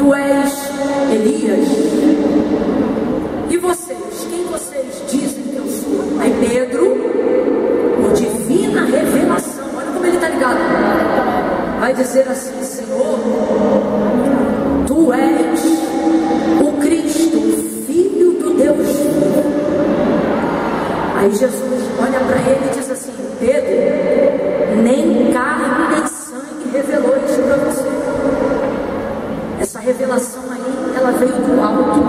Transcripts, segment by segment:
tu és Elias. E vocês, quem vocês dizem que eu sou? Aí Pedro, por divina revelação, olha como ele está ligado, vai dizer assim: Senhor, tu és o Cristo, o Filho do Deus vivo. Aí Jesus olha para ele e diz assim: Pedro, nem carne nem sangue revelou isso para você. Essa revelação aí, ela veio do alto.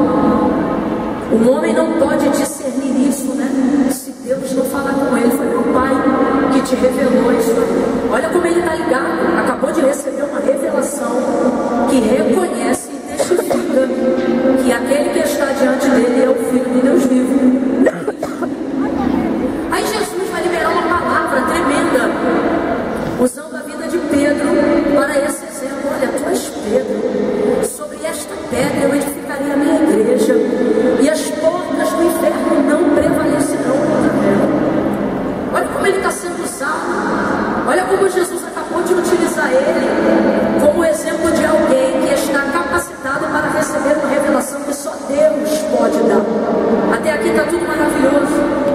O homem não pode discernir isso, né? Se Deus não falar com ele. Foi o Pai que te revelou isso aí. Olha como ele está ligado. Acabou de receber uma revelação que reconhece e testifica que aquele que está diante dele é o Filho de Deus vivo. Aí Jesus vai liberar uma palavra tremenda, usando a vida de Pedro para esse exemplo. Olha, tu és Pedro, sobre esta pedra eu edificarei a minha igreja, e as portas do inferno não prevalecerão contra ela. Olha como ele está sendo usado. Olha como Jesus acabou de utilizar ele como exemplo de alguém que está capacitado para receber uma revelação que só Deus pode dar. Até aqui está tudo maravilhoso.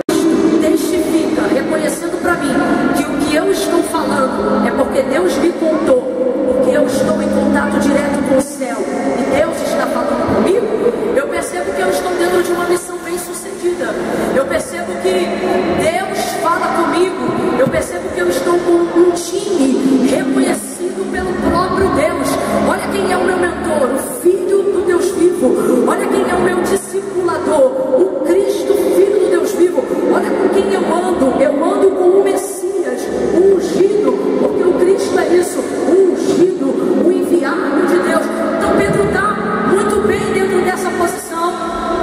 Testifica, reconhecendo para mim que o que eu estou falando é porque Deus me contou, porque eu estou em contato direto com o céu e Deus está falando comigo. Eu percebo que eu estou dentro de uma missão bem sucedida. Eu percebo que Deus fala comigo. Eu percebo que eu estou com um time reconhecido pelo próprio Deus. Olha quem é o meu mentor, o Filho do Deus vivo. Olha quem é o meu discipulador, o Cristo, Filho do Deus vivo. Olha com quem eu ando com o Messias, o ungido, porque o Cristo é isso, o ungido, o enviado de Deus. Então Pedro está muito bem dentro dessa posição,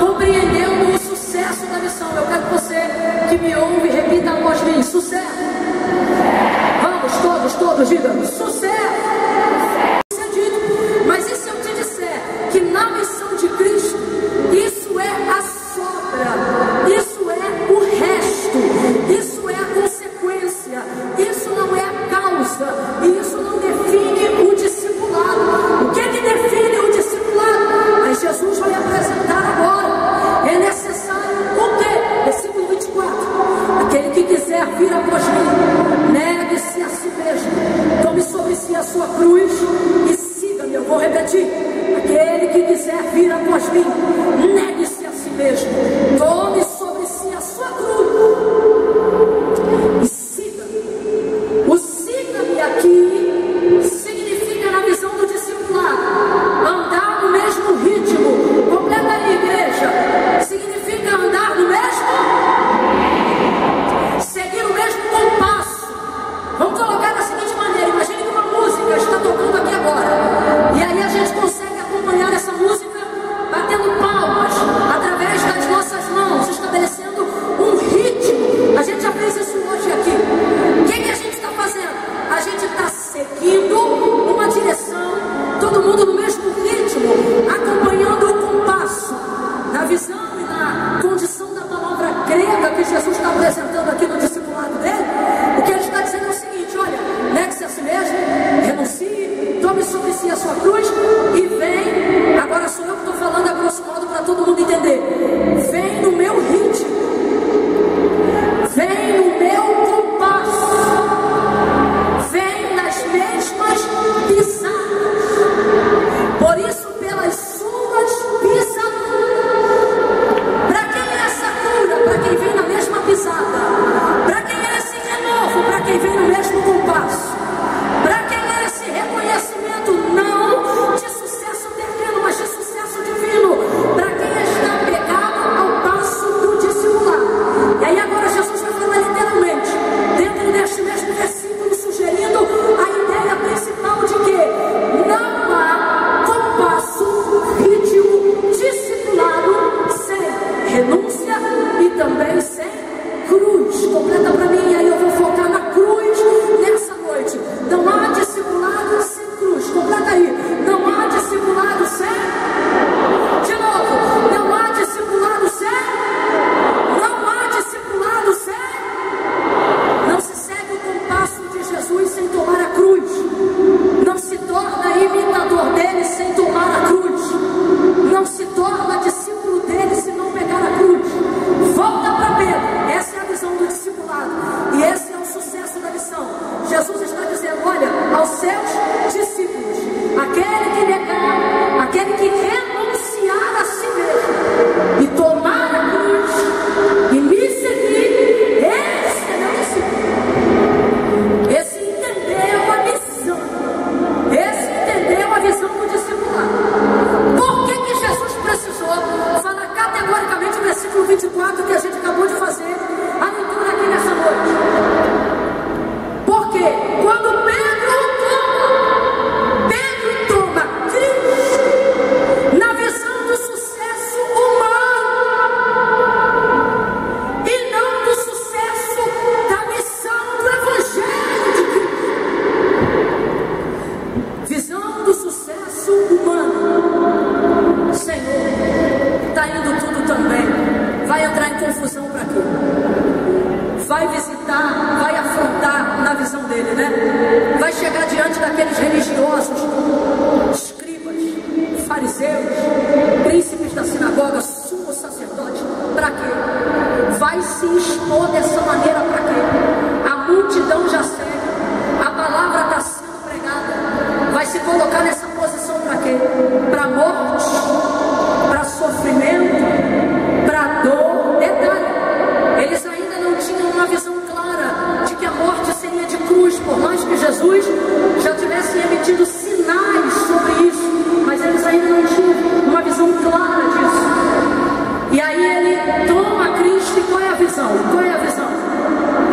compreendendo o sucesso da missão. Eu quero que você que me ouve repita após mim: sucesso. Vamos, todos digam: sucesso. Mas e se eu te disser que na missão de Cristo, isso é a sobra, isso é o resto, isso é a consequência, isso não é a causa, e isso não define o discipulado. O que é que define o discipulado? Aí Jesus vai apresentar agora. É necessário o quê? Versículo 24: aquele que quiser vir após mim, negue-se a si mesmo, tome sobre si a sua cruz e siga-me. Eu vou repetir: aquele que quiser vir após mim, negue-se a si mesmo, tome sobre si a sua cruz e siga-me. O siga-me aqui significa, na visão do discipulado, andar no mesmo ritmo. Completa a igreja. Significa andar no mesmo, seguir o mesmo compasso. Vamos colocar da seguinte maneira: imagine que uma música está tocando aqui agora, e aí a gente consegue acompanhar essa música batendo palmas através das nossas mãos. para morte, para sofrimento, para dor. Detalhe, eles ainda não tinham uma visão clara de que a morte seria de cruz, por mais que Jesus já tivesse emitido sinais sobre isso, mas eles ainda não tinham uma visão clara disso. E aí ele toma Cristo, e qual é a visão? Qual é a visão?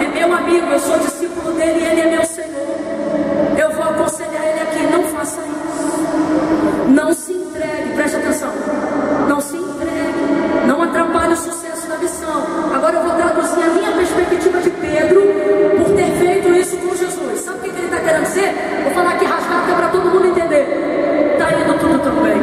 É meu amigo, eu sou discípulo dele e ele é meu Senhor. Eu vou aconselhar ele aqui, não faça isso. Não se entregue, preste atenção. Não se entregue, não atrapalhe o sucesso da missão. Agora eu vou traduzir a minha perspectiva de Pedro por ter feito isso com Jesus. Sabe o que ele está querendo dizer? Vou falar aqui rasgado para todo mundo entender. Está indo tudo tão bem.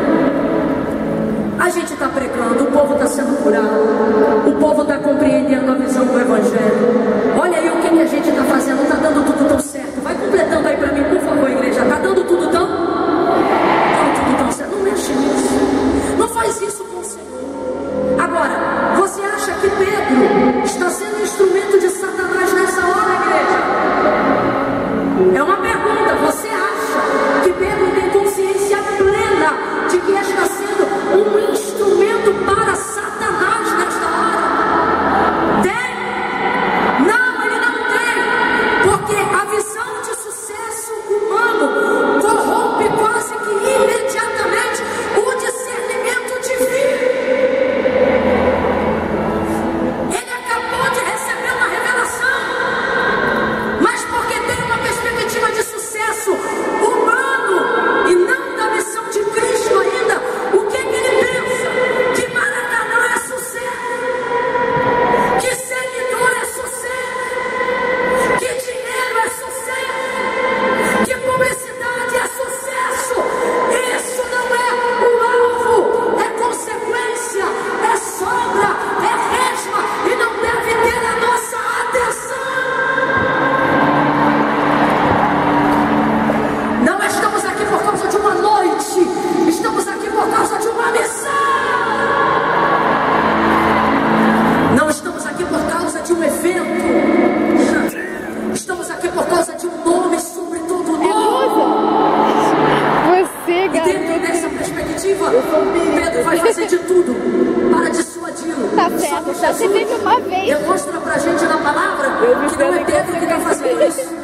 A gente está pregando, o povo está sendo curado, o povo está compreendendo a visão do Evangelho. Olha aí o que a gente está fazendo, está dando tudo tão certo. Vai completando aí para mim, por favor, igreja. Está dando tudo tão? Dando tudo tão certo. Não mexe nisso. Não faz isso com o Senhor. Agora, você acha que Pedro está sendo instrumento de Satanás nessa hora, igreja? É uma pergunta. Você acha que Pedro tem consciência plena de que está sendo um instrumento para Satanás nesta hora? Tem? Não, ele não tem. Porque a visão de sucesso humano corrompe quase que imediatamente o discernimento divino. Ele acabou de receber uma revelação, mas porque tem uma perspectiva de sucesso humano e não da missão de Cristo ainda, o que ele pensa? Que Maracanã é sucesso, que seguidor é sucesso, que dinheiro é sucesso, que publicidade é sucesso. Isso não é o alvo, é consequência, é sobra, é resma e não deve ter a nossa atenção. Não estamos aqui por causa de uma noite, estamos aqui por causa de uma missão. Não estamos aqui por causa de um evento, estamos aqui por causa de um nome sobre todo nome. Você, E dentro garoto. dessa perspectiva, Pedro vai fazer de tudo para dissuadi-lo. Tá Só certo, que só você teve uma vez. demonstra pra gente na palavra que não é Pedro que está fazendo isso.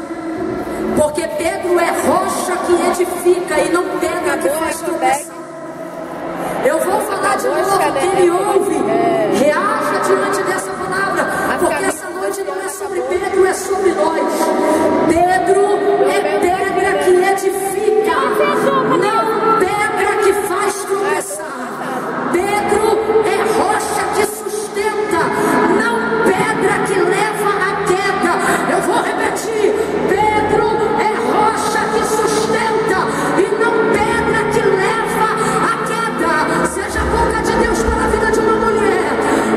Porque Pedro é rocha que edifica e não pedra que faz tropeçar. Eu vou falar de novo, quem me ouve, reaja diante dessa palavra, porque essa noite não é sobre Pedro, é sobre nós. Pedro é pedra que edifica, não pedra que faz tropeçar. Pedro é rocha que sustenta, não pedra que leva à queda. Eu vou repetir: Pedro é rocha que sustenta e não pedra que leva à queda. Seja a boca de Deus para a vida de uma mulher.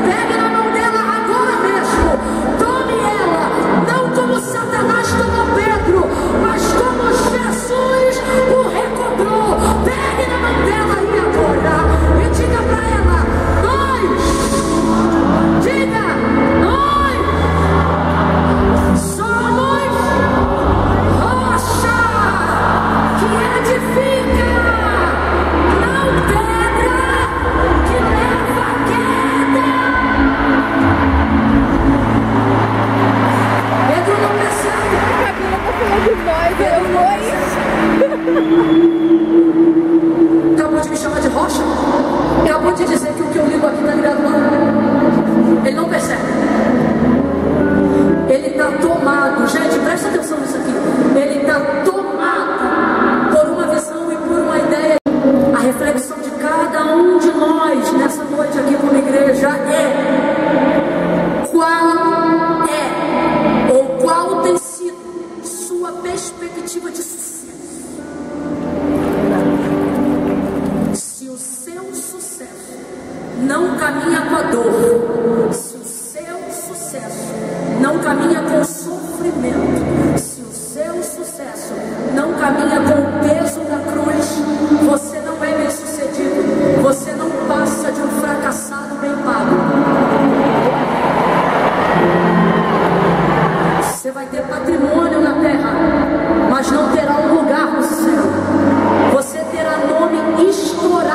Pegue na mão dela agora mesmo. Tome ela, não como Satanás tomou Pedro, mas como Jesus o recobrou. Pegue na mão dela e agora e diga para ela: nós, diga, nós somos rocha que edifica, não pedra que leva à queda. Pedro não percebe. Camila tá falando de nós, eu Acabou de me chamar de rocha. Acabou de dizer que o que eu ligo aqui tá ligado lá. Ele não percebe. Ele está tomado. Gente, presta atenção nisso aqui. Ele está tomado por uma visão e por uma ideia. A reflexão de cada um de nós nessa noite aqui como igreja é: qual é ou qual tem sido sua perspectiva de sucesso? Se o seu sucesso não caminha com a dor, se o seu sucesso não caminha com o sofrimento, se o seu sucesso não caminha com o peso da cruz, você não é bem sucedido, você não passa de um fracassado bem pago. Você vai ter patrimônio na terra, mas não terá um lugar no céu. Você terá nome estourado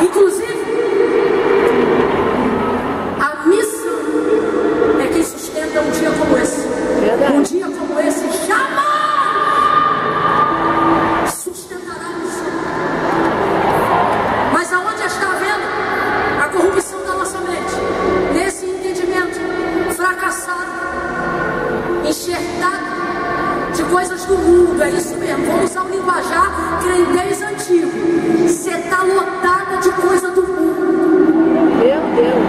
Inclusive, a missão é quem sustenta um dia como esse. Um dia como esse jamais sustentará a missão. Mas aonde está havendo a corrupção da nossa mente? Nesse entendimento fracassado, enxertado de coisas do mundo. É isso mesmo, vamos usar o linguajar crentez antigo. Você está lotada de coisa do mundo. Meu Deus.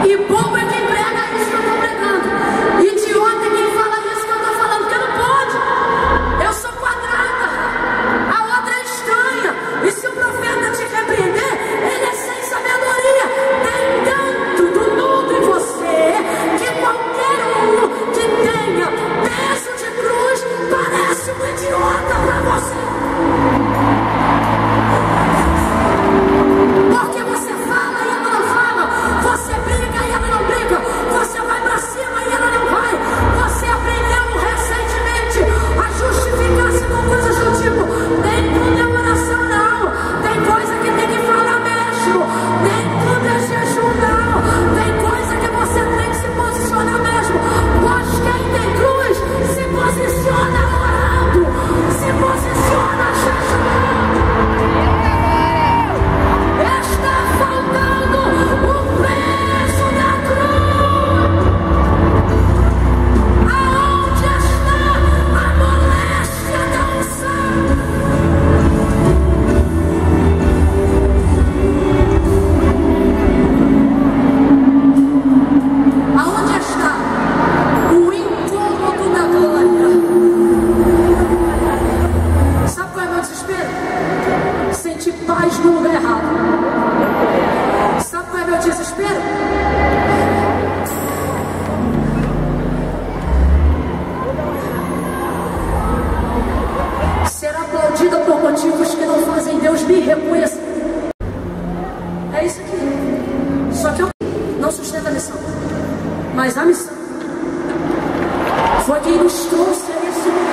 E bobo é quem prega isso que eu estou pregando. Idiota é quem fala isso que eu estou falando, porque não pode. Eu sou quadrada, a outra é estranha. E se o profeta te repreender, ele é sem sabedoria. Tem tanto do mundo em você que qualquer um que tenha peso de cruz parece um idiota para você. Porque você fala e ela não fala, você briga e ela não briga, você vai pra cima e ela não vai. Você aprendeu recentemente a justificar-se com coisas do tipo: nem tudo é oração não, tem coisa que tem que falar mesmo, nem tudo é jejum não, tem coisa que você tem que se posicionar mesmo. Pois quem tem cruz se posiciona orando, se posiciona jejuando. Está faltando o peso da cruz. Aonde está a moléstia da unção? Aonde está o incômodo da glória? Sabe qual é o meu desespero? Sentir paz no lugar errado. Sabe qual é meu desespero? Ser aplaudida por motivos que não fazem Deus me reconhecer. É isso aqui. Só que eu não sustento a missão. Mas a missão foi quem nos trouxe a esse lugar.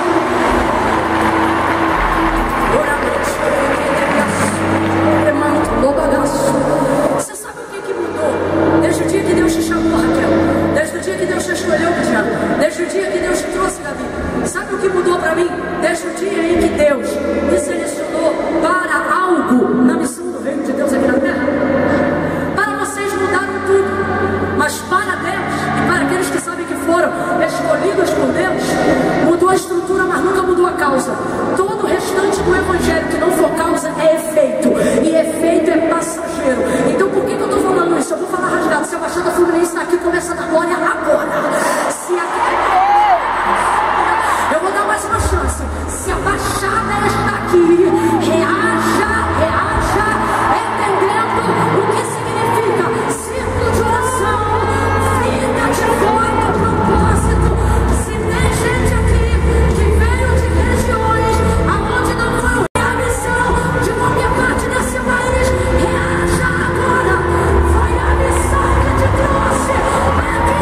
Você sabe o que mudou? Desde o dia que Deus te chamou, Raquel. Desde o dia que Deus te escolheu, Tiago. Desde o dia que Deus te trouxe, Gabi. Sabe o que mudou para mim? Desde o dia em que Deus me selecionou para algo na missão do reino de Deus aqui na terra. Para vocês mudaram tudo. Mas para Deus e para aqueles que sabem que foram escolhidos por Deus, mudou a estrutura, mas nunca mudou a causa. Todo o restante do evangelho que não for causa é efeito. E efeito é passageiro. Então por que eu estou falando isso? Eu vou falar rasgado. Se a Baixada Fluminense está aqui, começa a dar glória agora. Eu vou dar mais uma chance. Se a Baixada está aqui, reaja, entendendo o que significa círculo de oração, vida de voto, propósito. Se tem gente aqui que veio de regiões aonde não foi a missão de qualquer parte desse país, reaja agora. Foi a missão que te trouxe aqui.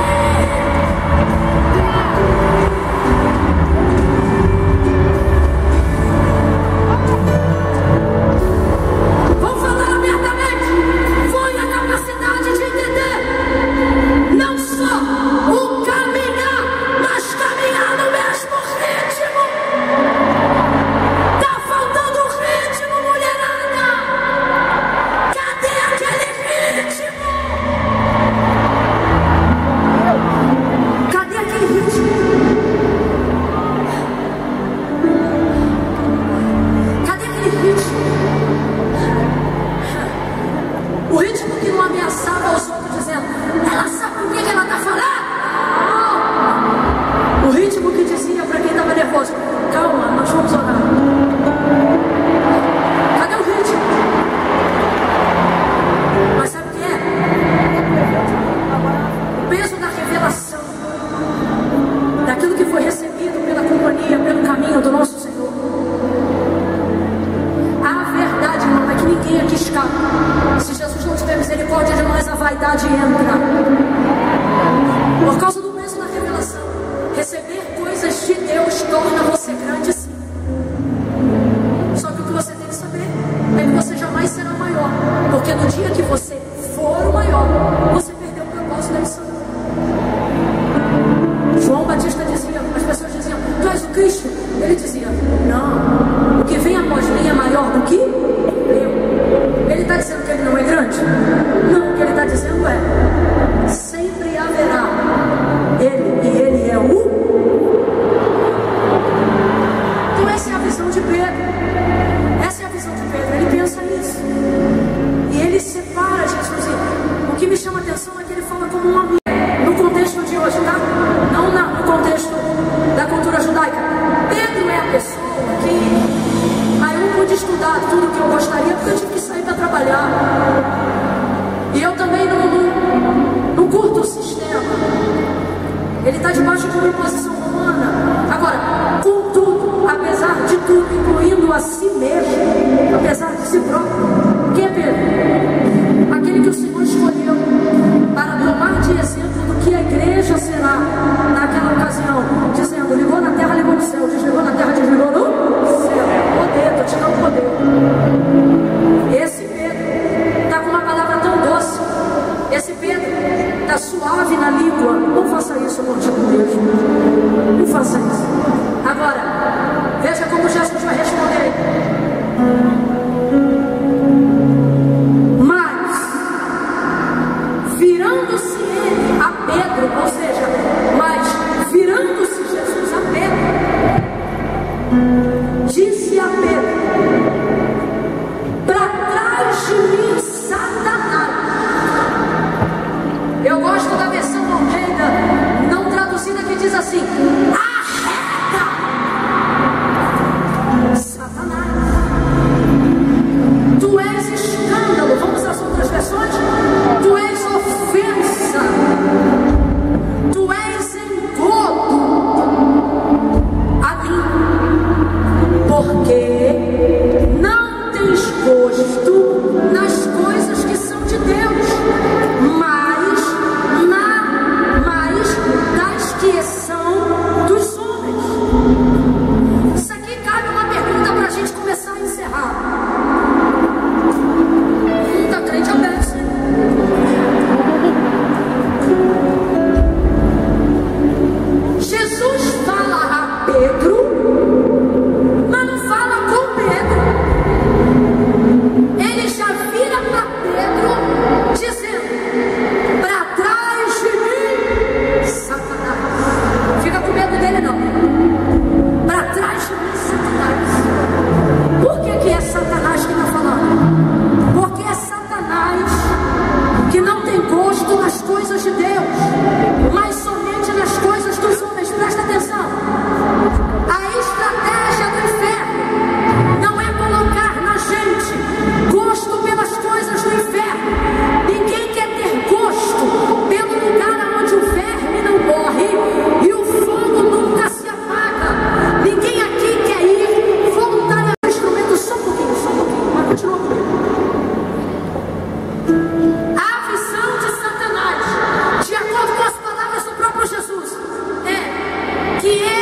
vaidade entra. Por causa do peso da revelação, receber coisas de Deus torna você grande, sim. Só que o que você tem que saber é que você jamais será maior, porque no dia que você for o maior, você perdeu o propósito da missão. João Batista dizia, as pessoas diziam, tu és o Cristo. Ele dizia, não, o que vem após mim é maior do que eu. Ele está dizendo que ele não é grande? Não, o que ele está dizendo é, sempre haverá ele, e ele é o. Então essa é a visão de Pedro. Essa é a visão de Pedro, ele pensa nisso. E ele separa Jesus. O que me chama a atenção é que ele fala como um amigo. No contexto de hoje, tá? Não no contexto da cultura judaica. Pedro é a pessoa que aí eu pude estudar tudo que eu gostaria, porque eu tive que sair para trabalhar. E eu também não curto o sistema. Ele está debaixo de uma imposição romana. Agora, contudo, apesar de tudo, incluindo a si mesmo, apesar de si próprio, quem é Pedro? Aquele que o Senhor escolheu para tomar de exemplo do que a igreja será naquela ocasião, dizendo, ligou na terra, ligou no céu, desligou na terra, desligou no céu. Poder, estou te dando poder. Esse Pedro está com uma palavra tão doce. Esse Pedro está suave na língua. Não faça isso contigo mesmo. Não faça isso. Agora, veja como Jesus vai responder. Mas, virando-se ele a Pedro, ou seja, mas virando-se Jesus a Pedro, disse a Pedro, para trás de mim, Satanás. Eu gosto da versão Almeida, não traduzida, que diz assim, arreda, Satanás. Tu és escândalo, vamos às outras versões, tu és ofensa, tu és engodo a mim, porque não tens gosto nas coisas que são de Deus, mas das que são dos homens. Isso aqui cabe uma pergunta para a gente começar a encerrar. Tá crente aberto, sim. Jesus fala a Pedro, mas não fala com Pedro. Ele já vira para Pedro dizendo, para trás de mim, Satanás. Fica com medo dele não. Para trás de mim, Satanás. Por que é Satanás que está falando? Porque é Satanás que não tem gosto nas coisas de Deus, mas somente nas coisas dos homens. Presta atenção. A estratégia do inferno não é colocar na gente gosto pelas coisas do inferno. Ninguém quer ter gosto pelo lugar onde o verme não morre e o fogo nunca se apaga. Ninguém aqui quer ir voluntariamente ao instrumento. Só um pouquinho, mas continua comigo. A visão de Satanás, de acordo com as palavras do próprio Jesus, é que ele